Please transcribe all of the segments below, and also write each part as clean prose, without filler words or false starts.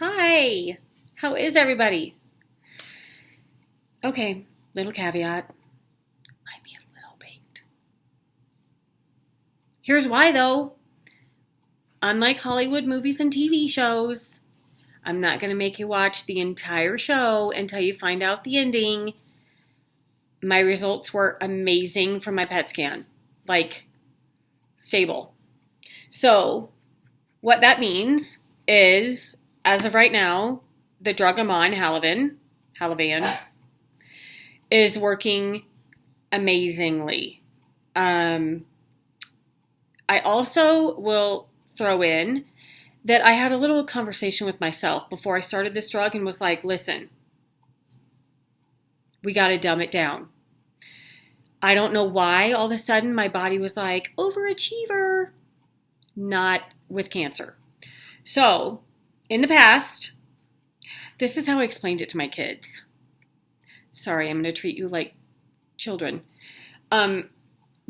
Hi, how is everybody? Okay, little caveat. Might be a little baked. Here's why though. Unlike Hollywood movies and TV shows, I'm not going to make you watch the entire show until you find out the ending. My results were amazing from my PET scan. Like, stable. So, what that means is, as of right now, the drug I'm on, Halavan, is working amazingly. I also will throw in that I had a little conversation with myself before I started this drug and was like, listen, we got to dumb it down. I don't know why all of a sudden my body was like, overachiever, not with cancer. So, in the past, this is how I explained it to my kids. Sorry, I'm going to treat you like children. But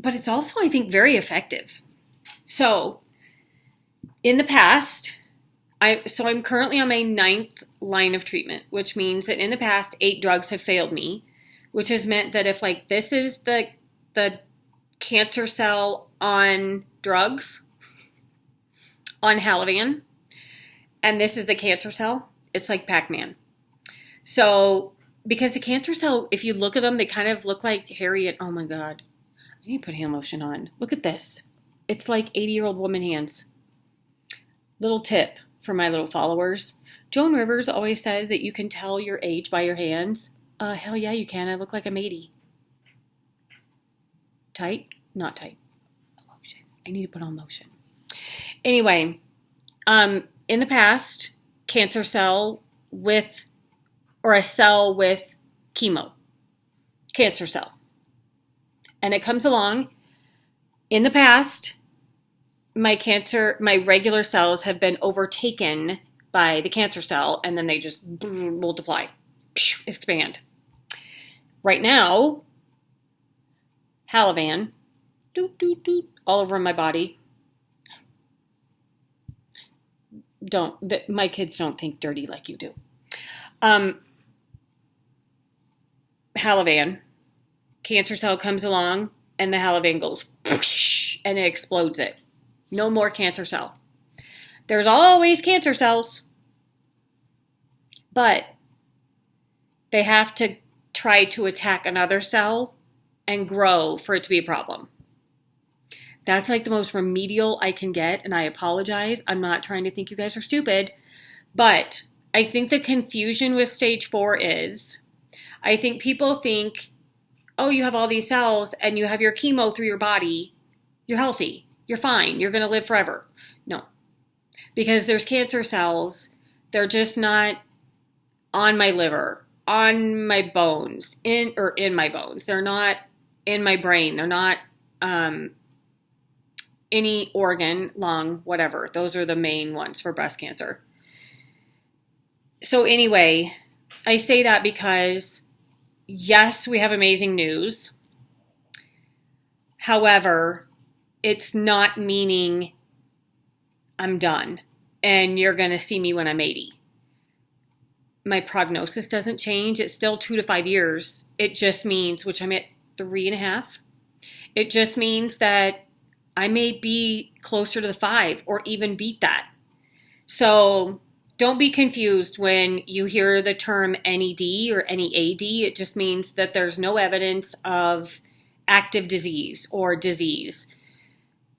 it's also, I think, very effective. So, in the past, I'm currently on my 9th line of treatment, which means that in the past, 8 drugs have failed me, which has meant that if this is the cancer cell on drugs, on Halavan, and this is the cancer cell, it's like Pac-Man. So, because the cancer cell, if you look at them, they kind of look like Harriet. Oh my God. I need to put hand lotion on. Look at this. It's like 80-year-old woman hands. Little tip for my little followers. Joan Rivers always says that you can tell your age by your hands. Hell yeah, you can. I look like I'm 80. Tight? Not tight. Lotion. I need to put on lotion. Anyway, in the past, cancer cell or a cell with chemo. Cancer cell. And it comes along. In the past, my regular cells have been overtaken by the cancer cell, and then they just multiply, expand. Right now, Halavan, all over my body. My kids don't think dirty like you do. Halavan, cancer cell comes along, and the Halavan goes, and it explodes it. No more cancer cell. There's always cancer cells, but they have to try to attack another cell and grow for it to be a problem. That's like the most remedial I can get, and I apologize. I'm not trying to think you guys are stupid, but I think the confusion with stage 4 is, I think people think, oh, you have all these cells and you have your chemo through your body, you're healthy, you're fine, you're going to live forever. No, because there's cancer cells, they're just not on my liver, on my bones, in my bones. They're not in my brain. They're not any organ, lung, whatever. Those are the main ones for breast cancer. So anyway, I say that because, yes, we have amazing news. However, it's not meaning I'm done and you're going to see me when I'm 80. My prognosis doesn't change. It's still 2 to 5 years. It just means, which I'm at 3.5. It just means that I may be closer to the 5 or even beat that. So don't be confused when you hear the term NED or NEAD. It just means that there's no evidence of active disease or disease.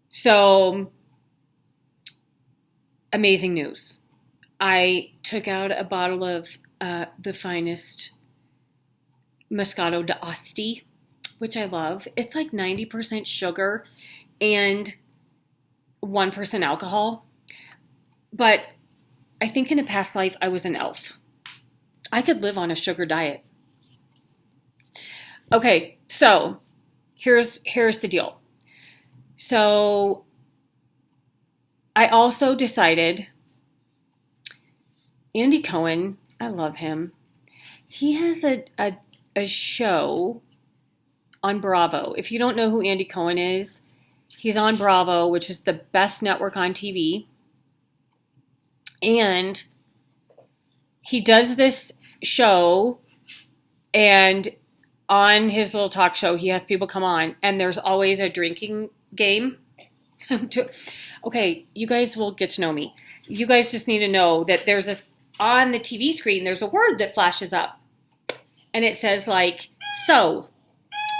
So, amazing news. I took out a bottle of the finest Moscato d'Asti, which I love. It's like 90% sugar and 1% alcohol. But I think in a past life, I was an elf. I could live on a sugar diet. Okay, so here's the deal. So I also decided, Andy Cohen, I love him. He has a show on Bravo. If you don't know who Andy Cohen is, he's on Bravo, which is the best network on TV. And he does this show, and on his little talk show, he has people come on, and there's always a drinking game. Okay, you guys will get to know me. You guys just need to know that there's this, on the TV screen, there's a word that flashes up. And it says, like, so.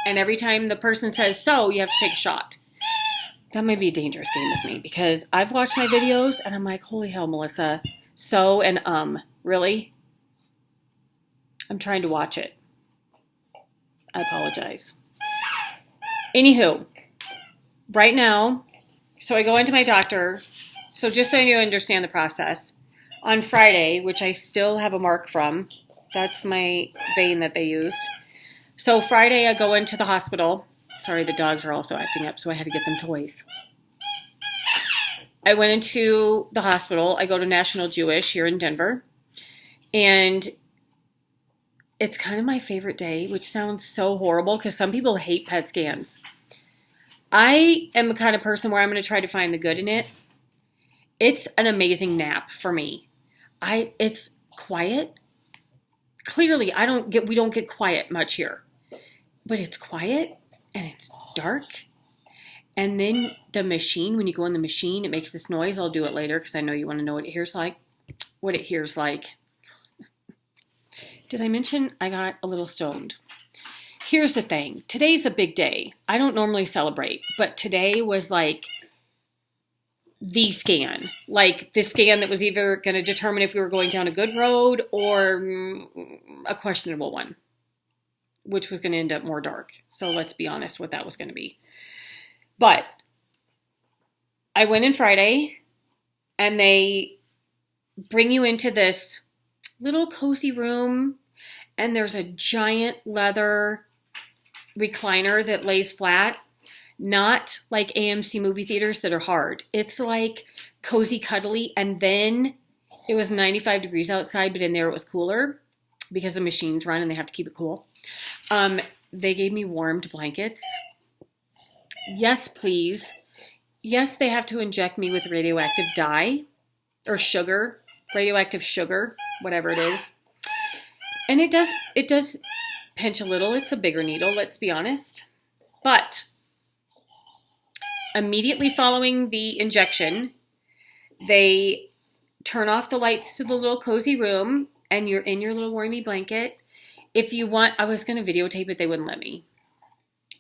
And every time the person says so, you have to take a shot. That might be a dangerous game with me, because I've watched my videos, and I'm like, holy hell, Melissa. So and really? I'm trying to watch it. I apologize. Anywho, right now, so I go into my doctor. So just so you understand the process, on Friday, which I still have a mark from, that's my vein that they used. So Friday I go into the hospital. Sorry, the dogs are also acting up, so I had to get them toys. I went into the hospital. I go to National Jewish here in Denver. And it's kind of my favorite day, which sounds so horrible because some people hate PET scans. I am the kind of person where I'm going to try to find the good in it. It's an amazing nap for me. It's quiet. Clearly, we don't get quiet much here. But it's quiet and it's dark. And then the machine, when you go in the machine, it makes this noise. I'll do it later because I know you want to know what it hears like. Did I mention I got a little stoned? Here's the thing. Today's a big day. I don't normally celebrate, but today was like the scan. Like the scan that was either going to determine if we were going down a good road or a questionable one, which was going to end up more dark. So let's be honest what that was going to be. But I went in Friday, and they bring you into this little cozy room, and there's a giant leather recliner that lays flat, not like AMC movie theaters that are hard. It's like cozy, cuddly, and then it was 95 degrees outside, but in there it was cooler because the machines run and they have to keep it cool. They gave me warmed blankets. Yes, please. Yes, they have to inject me with radioactive dye or sugar, radioactive sugar, whatever it is. And it does pinch a little. It's a bigger needle, let's be honest. But immediately following the injection, they turn off the lights to the little cozy room, and you're in your little warmy blanket. If you want, I was going to videotape it. They wouldn't let me.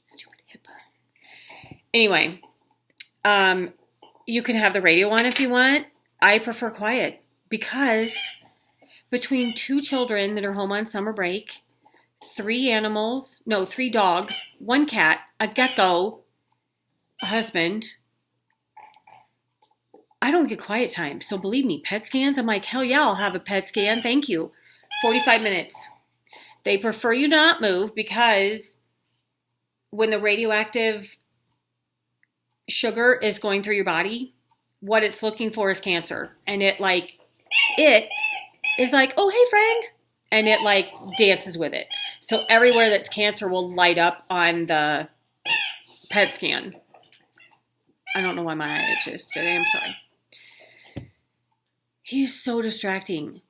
Stupid HIPAA. Anyway, you can have the radio on if you want. I prefer quiet because between two children that are home on summer break, three dogs, one cat, a gecko, a husband, I don't get quiet time. So believe me, PET scans, I'm like, hell yeah, I'll have a PET scan. Thank you. 45 minutes. They prefer you not move because when the radioactive sugar is going through your body, what it's looking for is cancer. And it is like, oh, hey, friend. And it like dances with it. So everywhere that's cancer will light up on the PET scan. I don't know why my eye itches today. I'm sorry. He is so distracting.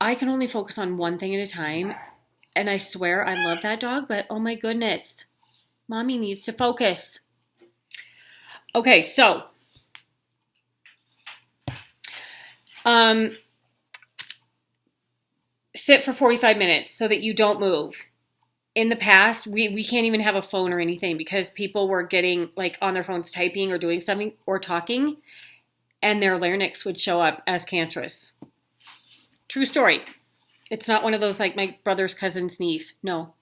I can only focus on one thing at a time. And I swear I love that dog, but oh my goodness. Mommy needs to focus. Okay, so. Sit for 45 minutes so that you don't move. In the past, we can't even have a phone or anything because people were getting like on their phones typing or doing something or talking, and their larynx would show up as cancerous. True story. It's not one of those like my brother's cousin's niece. No.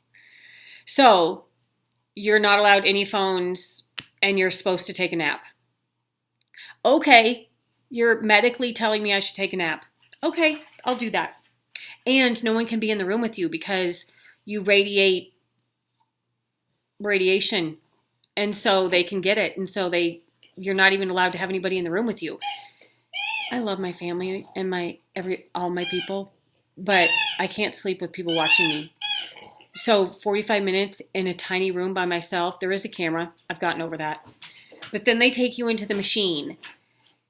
So you're not allowed any phones and you're supposed to take a nap. Okay. You're medically telling me I should take a nap. Okay, I'll do that. And no one can be in the room with you because you radiate radiation. And so they can get it. And so you're not even allowed to have anybody in the room with you. I love my family and all my people, but I can't sleep with people watching me. So 45 minutes in a tiny room by myself. There is a camera. I've gotten over that. But then they take you into the machine.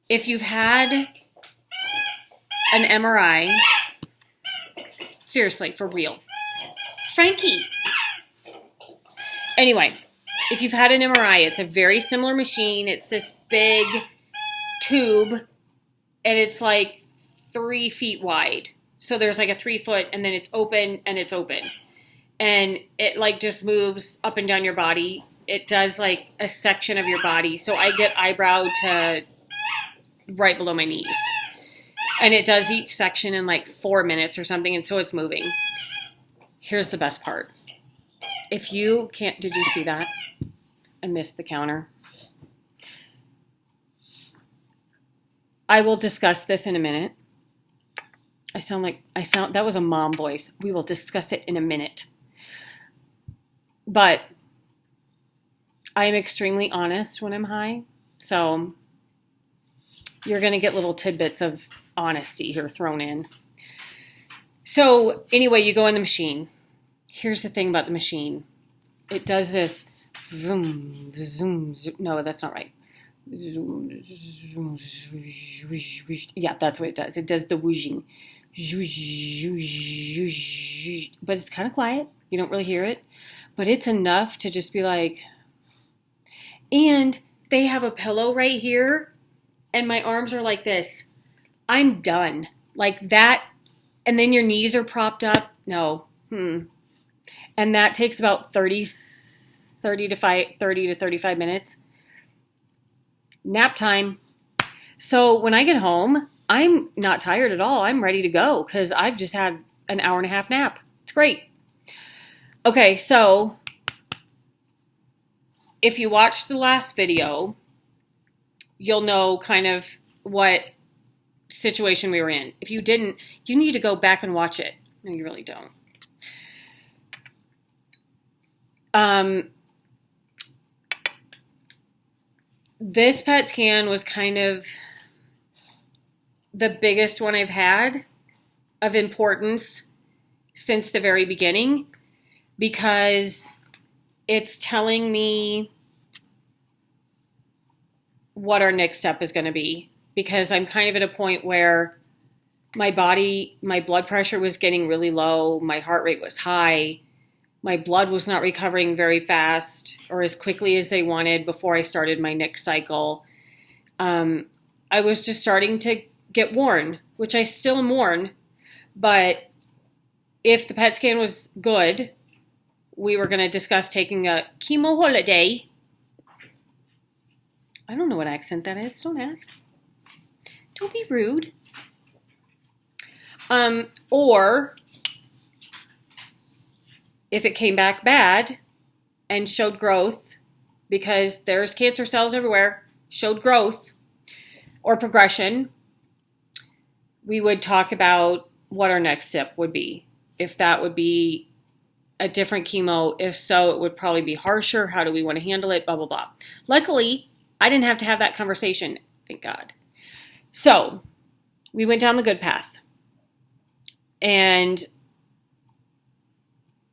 If you've had an MRI, Seriously, for real. Frankie. Anyway, if you've had an MRI, it's a very similar machine. It's this big tube, and it's like 3 feet wide. So there's like a 3 foot, and then it's open, and it's open. And it like just moves up and down your body. It does like a section of your body. So I get eyebrow to right below my knees. And it does each section in like 4 minutes or something. And so it's moving. Here's the best part. If you can't, did you see that? I missed the counter. I will discuss this in a minute. That was a mom voice. We will discuss it in a minute. But I am extremely honest when I'm high. So you're going to get little tidbits of honesty here thrown in. So anyway, you go in the machine. Here's the thing about the machine. It does this zoom, zoom, zoom. No, that's not right. Yeah, that's what it does. It does the whooshing. But it's kind of quiet. You don't really hear it. But it's enough to just be like, and they have a pillow right here, and my arms are like this. I'm done. Like that, and then your knees are propped up. No. And that takes about 30 to 35 minutes. Nap time. So when I get home, I'm not tired at all. I'm ready to go because I've just had an hour and a half nap. It's great. Okay, so if you watched the last video, you'll know kind of what situation we were in. If you didn't, you need to go back and watch it. No, you really don't. This PET scan was kind of the biggest one I've had of importance since the very beginning, because it's telling me what our next step is going to be, because I'm kind of at a point where my blood pressure was getting really low. My heart rate was high. My blood was not recovering very fast or as quickly as they wanted before I started my next cycle. I was just starting to get worn, which I still am worn. But if the PET scan was good, we were going to discuss taking a chemo holiday. I don't know what accent that is. Don't ask. Don't be rude. Or if it came back bad and showed growth, because there's cancer cells everywhere, showed growth or progression, we would talk about what our next step would be. If that would be a different chemo, if so, it would probably be harsher. How do we want to handle it? Blah, blah, blah. Luckily, I didn't have to have that conversation. Thank God. So we went down the good path. And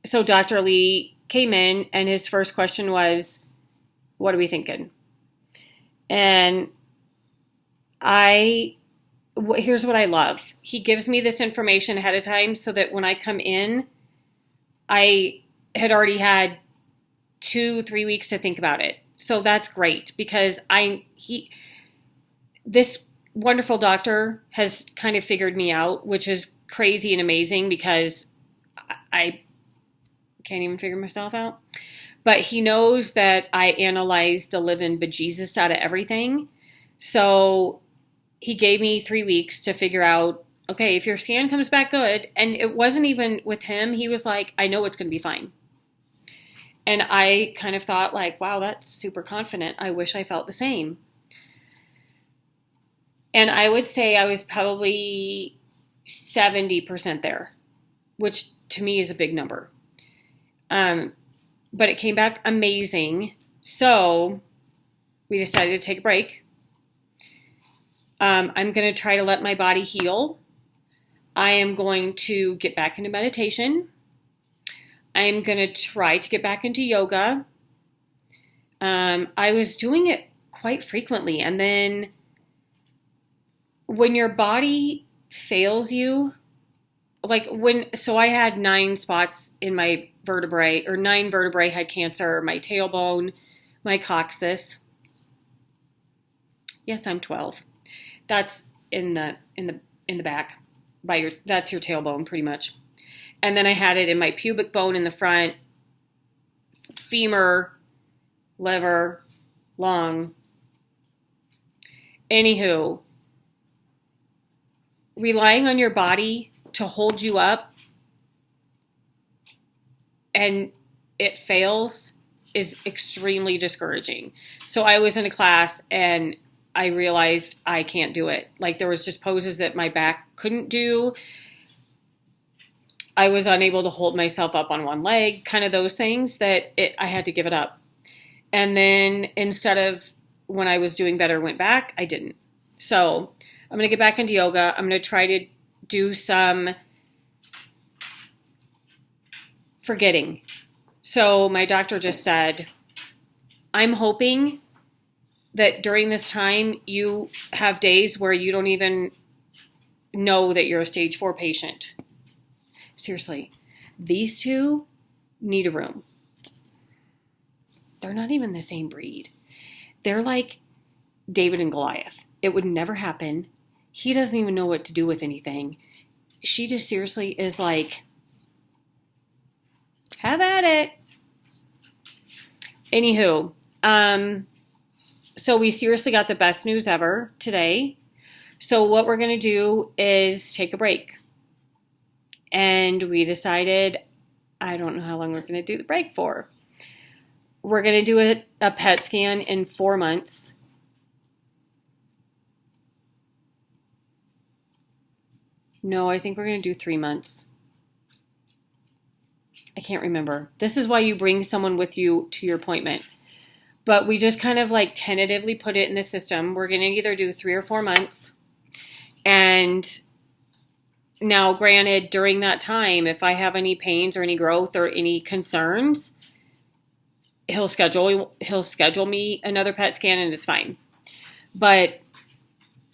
so Dr. Lee came in, and his first question was, what are we thinking? And here's what I love. He gives me this information ahead of time so that when I come in, I had already had 2-3 weeks to think about it. So that's great, because this wonderful doctor has kind of figured me out, which is crazy and amazing, because I can't even figure myself out. But he knows that I analyze the living bejesus out of everything. So he gave me 3 weeks to figure out, okay, if your scan comes back good, and it wasn't even with him, he was like, I know it's going to be fine. And I kind of thought like, wow, that's super confident. I wish I felt the same. And I would say I was probably 70% there, which to me is a big number. But it came back amazing. So we decided to take a break. I'm going to try to let my body heal. I am going to get back into meditation. I'm going to try to get back into yoga. I was doing it quite frequently. And then when your body fails you so I had 9 spots in my vertebrae, or 9 vertebrae had cancer, my tailbone, my coccyx. Yes, I'm 12. That's in the back that's your tailbone pretty much. And then I had it in my pubic bone in the front, femur, liver, lung. Anywho, relying on your body to hold you up and it fails is extremely discouraging. So I was in a class and I realized I can't do it. Like, there was just poses that my back couldn't do. I was unable to hold myself up on one leg, kind of those things that I had to give it up. And then instead of when I was doing better went back, I didn't. So I'm going to get back into yoga. I'm going to try to do some forgetting. So my doctor just said, I'm hoping that during this time you have days where you don't even know that you're a stage 4 patient. Seriously, these two need a room. They're not even the same breed. They're like David and Goliath. It would never happen. He doesn't even know what to do with anything. She just seriously is like, have at it. Anywho, so we seriously got the best news ever today. So what we're going to do is take a break. And we decided, I don't know how long we're going to do the break for. We're going to do a PET scan in 4 months. No, I think we're going to do 3 months. I can't remember. This is why you bring someone with you to your appointment. But we just kind of like tentatively put it in the system. We're going to either do 3 or 4 months. And now, granted, during that time, if I have any pains or any growth or any concerns, he'll schedule me another PET scan and it's fine. But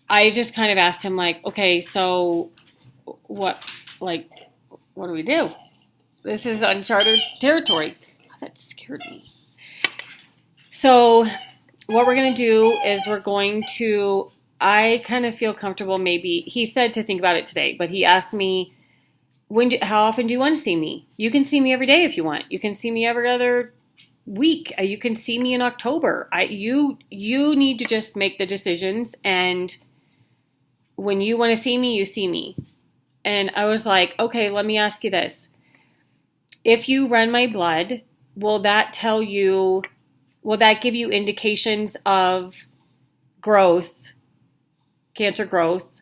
I just kind of asked him, like, okay, so what do we do? This is uncharted territory. Oh, that scared me. So what we're going to do is I kind of feel comfortable maybe. He said to think about it today, but he asked me, how often do you want to see me? You can see me every day if you want. You can see me every other week. You can see me in October. You need to just make the decisions, and when you want to see me, you see me. And I was like, okay, let me ask you this. If you run my blood, will that give you indications of growth, cancer growth,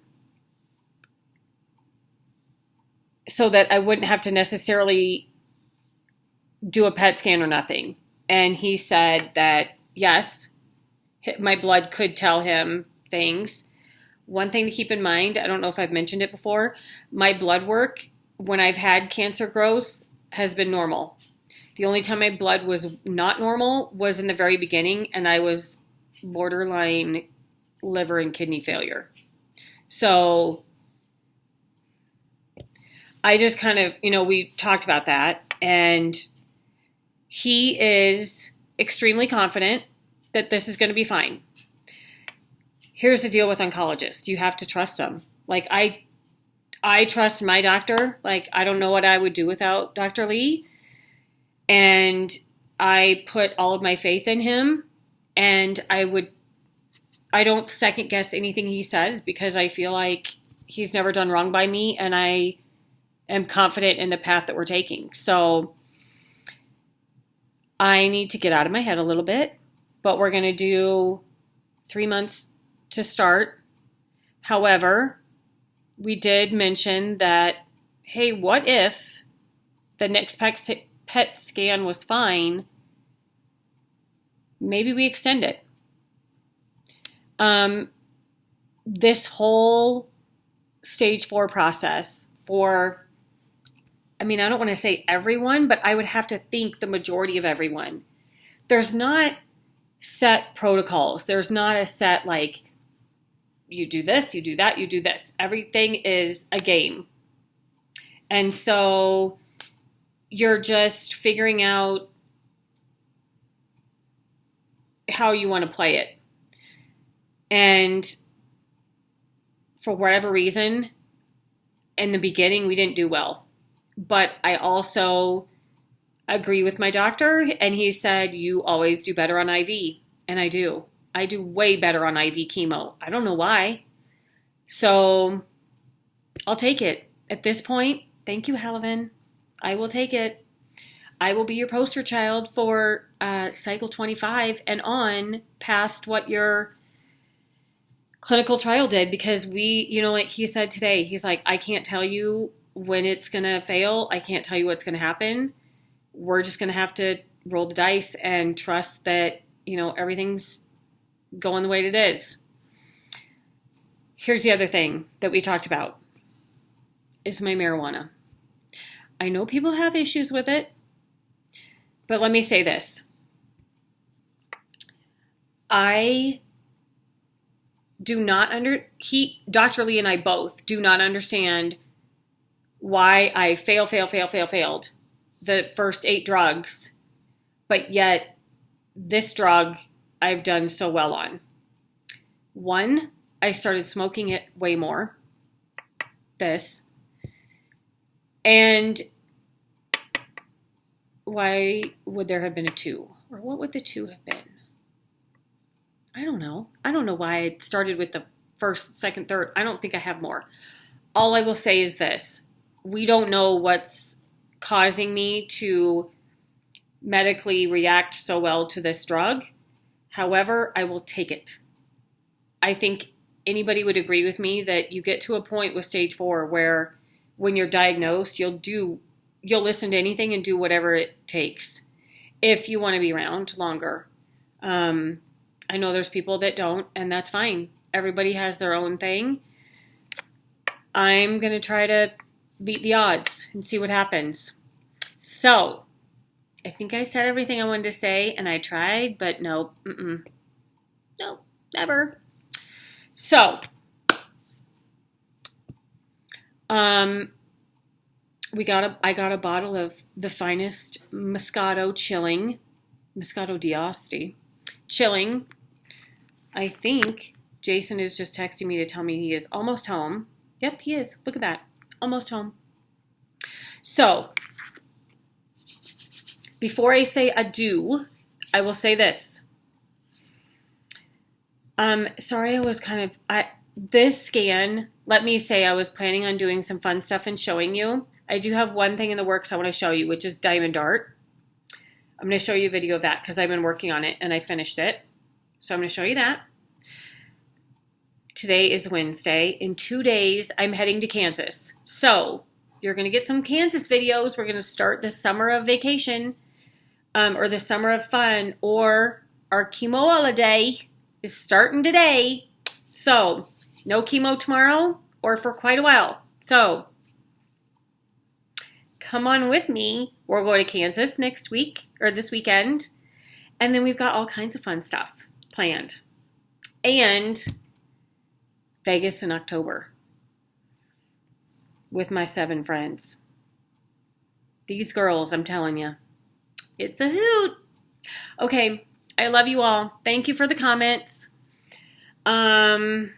so that I wouldn't have to necessarily do a PET scan or nothing? And he said that, yes, my blood could tell him things. One thing to keep in mind, I don't know if I've mentioned it before, my blood work, when I've had cancer growths, has been normal. The only time my blood was not normal was in the very beginning, and I was borderline liver and kidney failure. So I just kind of, we talked about that, and he is extremely confident that this is going to be fine. Here's the deal with oncologists. You have to trust them. Like, I trust my doctor. Like, I don't know what I would do without Dr. Lee. And I put all of my faith in him. And I don't second guess anything he says, because I feel like he's never done wrong by me. And I am confident in the path that we're taking. So I need to get out of my head a little bit. But we're going to do 3 months to start. However, we did mention that, hey, what if the next PET scan was fine? Maybe we extend it. This whole stage 4 process I don't want to say everyone, but I would have to think the majority of everyone. There's not set protocols. There's not a set, like, you do this, you do that, you do this. Everything is a game. And so you're just figuring out how you want to play it. And for whatever reason, in the beginning, we didn't do well. But I also agree with my doctor, and he said, you always do better on IV. And I do. I do way better on IV chemo. I don't know why. So I'll take it. At this point, thank you, Halaven. I will take it. I will be your poster child for cycle 25 and on past what your clinical trial did, because like he said today, he's like, I can't tell you when it's going to fail. I can't tell you what's going to happen. We're just going to have to roll the dice and trust that, everything's going the way it is. Here's the other thing that we talked about is my marijuana. I know people have issues with it, but let me say this. I do not Dr. Lee and I both do not understand why I failed the first 8 drugs, but yet this drug I've done so well on. 1, I started smoking it way more. And why would there have been a 2? Or what would the 2 have been? I don't know. I don't know why I started with the first, second, third. I don't think I have more. All I will say is this. We don't know what's causing me to medically react so well to this drug. However, I will take it. I think anybody would agree with me that you get to a point with stage 4 where when you're diagnosed, you'll listen to anything and do whatever it takes if you want to be around longer. I know there's people that don't, and that's fine. Everybody has their own thing. I'm going to try to beat the odds and see what happens. So, I think I said everything I wanted to say, and I tried, but no. No, never. So, I got a bottle of the finest Moscato d'Asti chilling. I think Jason is just texting me to tell me he is almost home. Yep, he is. Look at that. Almost home. So, before I say adieu, I will say this. Sorry, I was this scan, let me say I was planning on doing some fun stuff and showing you. I do have one thing in the works I want to show you, which is Diamond Art. I'm going to show you a video of that because I've been working on it and I finished it. So I'm going to show you that. Today is Wednesday. In 2 days, I'm heading to Kansas. So you're going to get some Kansas videos. We're going to start the summer of vacation or the summer of fun, or our chemo holiday is starting today. So no chemo tomorrow or for quite a while. So come on with me. We're going to Kansas next week or this weekend. And then we've got all kinds of fun stuff planned. And Vegas in October with my 7 friends. These girls, I'm telling you, it's a hoot. Okay, I love you all. Thank you for the comments. It's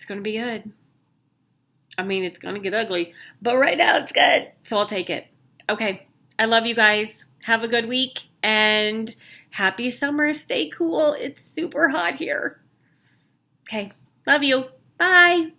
going to be good. I mean, it's going to get ugly, but right now it's good. So I'll take it. Okay, I love you guys. Have a good week and happy summer. Stay cool. It's super hot here. Okay, love you. Bye.